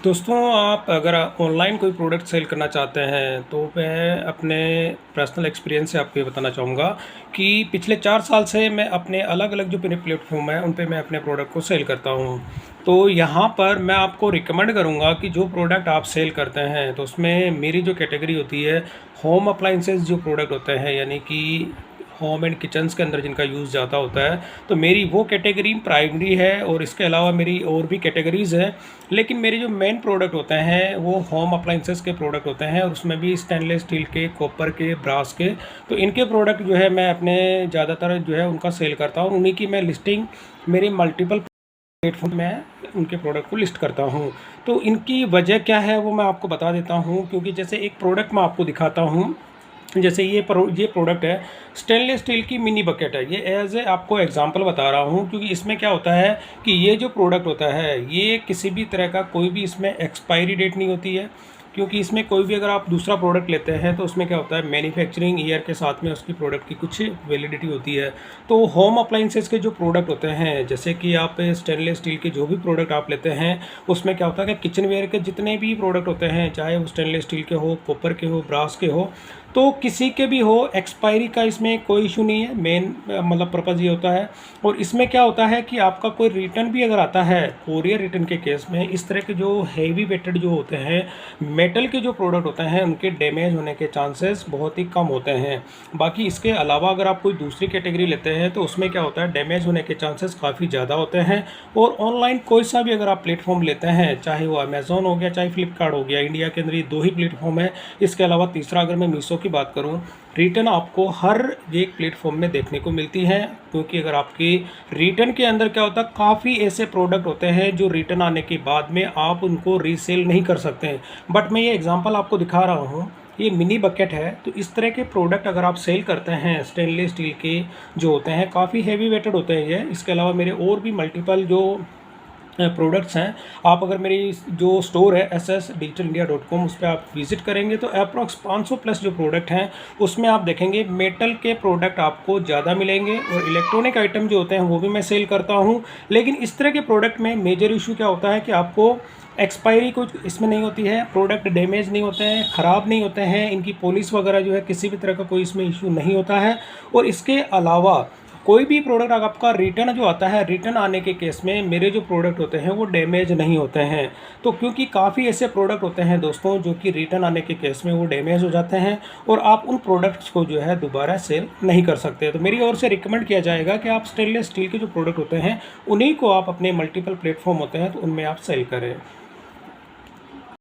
दोस्तों, आप अगर ऑनलाइन कोई प्रोडक्ट सेल करना चाहते हैं तो मैं अपने पर्सनल एक्सपीरियंस से आपको ये बताना चाहूँगा कि पिछले 4 साल से मैं अपने अलग अलग जो मेरे प्लेटफॉर्म है उन पे मैं अपने प्रोडक्ट को सेल करता हूँ। तो यहाँ पर मैं आपको रिकमेंड करूँगा कि जो प्रोडक्ट आप सेल करते हैं तो उसमें मेरी जो कैटेगरी होती है, होम अप्लाइंसेस जो प्रोडक्ट होते हैं, यानी कि होम एंड किचन्स के अंदर जिनका यूज़ ज़्यादा होता है, तो मेरी वो कैटेगरी प्राइमरी है। और इसके अलावा मेरी और भी कैटेगरीज़ हैं, लेकिन मेरे जो मेन प्रोडक्ट होते हैं वो होम अप्लाइंसेस के प्रोडक्ट होते हैं, और उसमें भी स्टेनलेस स्टील के, कॉपर के, ब्रास के। तो इनके प्रोडक्ट जो है मैं अपने ज़्यादातर जो है उनका सेल करता हूँ। उन्हीं की मैं लिस्टिंग मेरी मल्टीपल प्लेटफॉर्म में उनके प्रोडक्ट को लिस्ट करता हूँ। तो इनकी वजह क्या है वो मैं आपको बता देता हूँ, क्योंकि जैसे एक प्रोडक्ट मैं आपको दिखाता हूँ। जैसे ये प्रोडक्ट है, स्टेनलेस स्टील की मिनी बकेट है। ये एज ए आपको एग्जांपल बता रहा हूँ, क्योंकि इसमें क्या होता है कि ये जो प्रोडक्ट होता है ये किसी भी तरह का कोई भी इसमें एक्सपायरी डेट नहीं होती है। क्योंकि इसमें कोई भी अगर आप दूसरा प्रोडक्ट लेते हैं तो उसमें क्या होता है, मैन्युफैक्चरिंग ईयर के साथ में उसकी प्रोडक्ट की कुछ वैलिडिटी होती है। तो होम अप्लाइंसेस के जो प्रोडक्ट होते हैं, जैसे कि आप स्टेनलेस स्टील के जो भी प्रोडक्ट आप लेते हैं, उसमें क्या होता है कि किचन वेयर के जितने भी प्रोडक्ट होते हैं, चाहे वो स्टेनलेस स्टील के हो, कॉपर के हो, ब्रास के हो, तो किसी के भी हो, एक्सपायरी का इसमें कोई इशू नहीं है। मेन मतलब पर्पज़ ये होता है। और इसमें क्या होता है कि आपका कोई रिटर्न भी अगर आता है, कोरियर रिटर्न के केस में, इस तरह के जो हेवी वेटेड जो होते हैं, मेटल के जो प्रोडक्ट होते हैं, उनके डैमेज होने के चांसेस बहुत ही कम होते हैं। बाकी इसके अलावा अगर आप कोई दूसरी कैटेगरी लेते हैं तो उसमें क्या होता है, डैमेज होने के चांसेस काफ़ी ज़्यादा होते हैं। और ऑनलाइन कोई सा भी अगर आप प्लेटफॉर्म लेते हैं, चाहे वो अमेज़ॉन हो गया, चाहे फ्लिपकार्ट हो गया, इंडिया के अंदर ये 2 ही प्लेटफॉर्म है। इसके अलावा तीसरा अगर मैं मीशो की बात करूं, रिटर्न आपको हर एक प्लेटफॉर्म में देखने को मिलती है। क्योंकि अगर आपकी रिटर्न के अंदर क्या होता है, काफ़ी ऐसे प्रोडक्ट होते हैं जो रिटर्न आने के बाद में आप उनको रीसेल नहीं कर सकते हैं। बट मैं ये एग्जांपल आपको दिखा रहा हूँ, ये मिनी बकेट है। तो इस तरह के प्रोडक्ट अगर आप सेल करते हैं, स्टेनलेस स्टील के जो होते हैं, काफ़ी हैवी वेटेड होते हैं ये। इसके अलावा मेरे और भी मल्टीपल जो प्रोडक्ट्स हैं। आप अगर मेरी जो स्टोर है ssdigitalindia.com, उस पर आप विज़िट करेंगे तो अप्रॉक्स 500 प्लस जो प्रोडक्ट हैं उसमें आप देखेंगे मेटल के प्रोडक्ट आपको ज़्यादा मिलेंगे। और इलेक्ट्रॉनिक आइटम जो होते हैं वो भी मैं सेल करता हूँ। लेकिन इस तरह के प्रोडक्ट में मेजर इशू क्या होता है कि आपको एक्सपायरी कुछ इसमें नहीं होती है, प्रोडक्ट डैमेज नहीं होते हैं, ख़राब नहीं होते हैं, इनकी पॉलिश वगैरह जो है किसी भी तरह का कोई इसमें इशू नहीं होता है। और इसके अलावा कोई भी प्रोडक्ट अगर आपका रिटर्न जो आता है, रिटर्न आने के केस में मेरे जो प्रोडक्ट होते हैं वो डैमेज नहीं होते हैं। तो क्योंकि काफ़ी ऐसे प्रोडक्ट होते हैं दोस्तों जो कि रिटर्न आने के केस में वो डैमेज हो जाते हैं, और आप उन प्रोडक्ट्स को जो है दोबारा सेल नहीं कर सकते। तो मेरी ओर से रिकमेंड किया जाएगा कि आप स्टेनलेस स्टील के जो प्रोडक्ट होते हैं उन्हीं को आप अपने मल्टीपल प्लेटफॉर्म होते हैं तो उनमें आप सेल करें।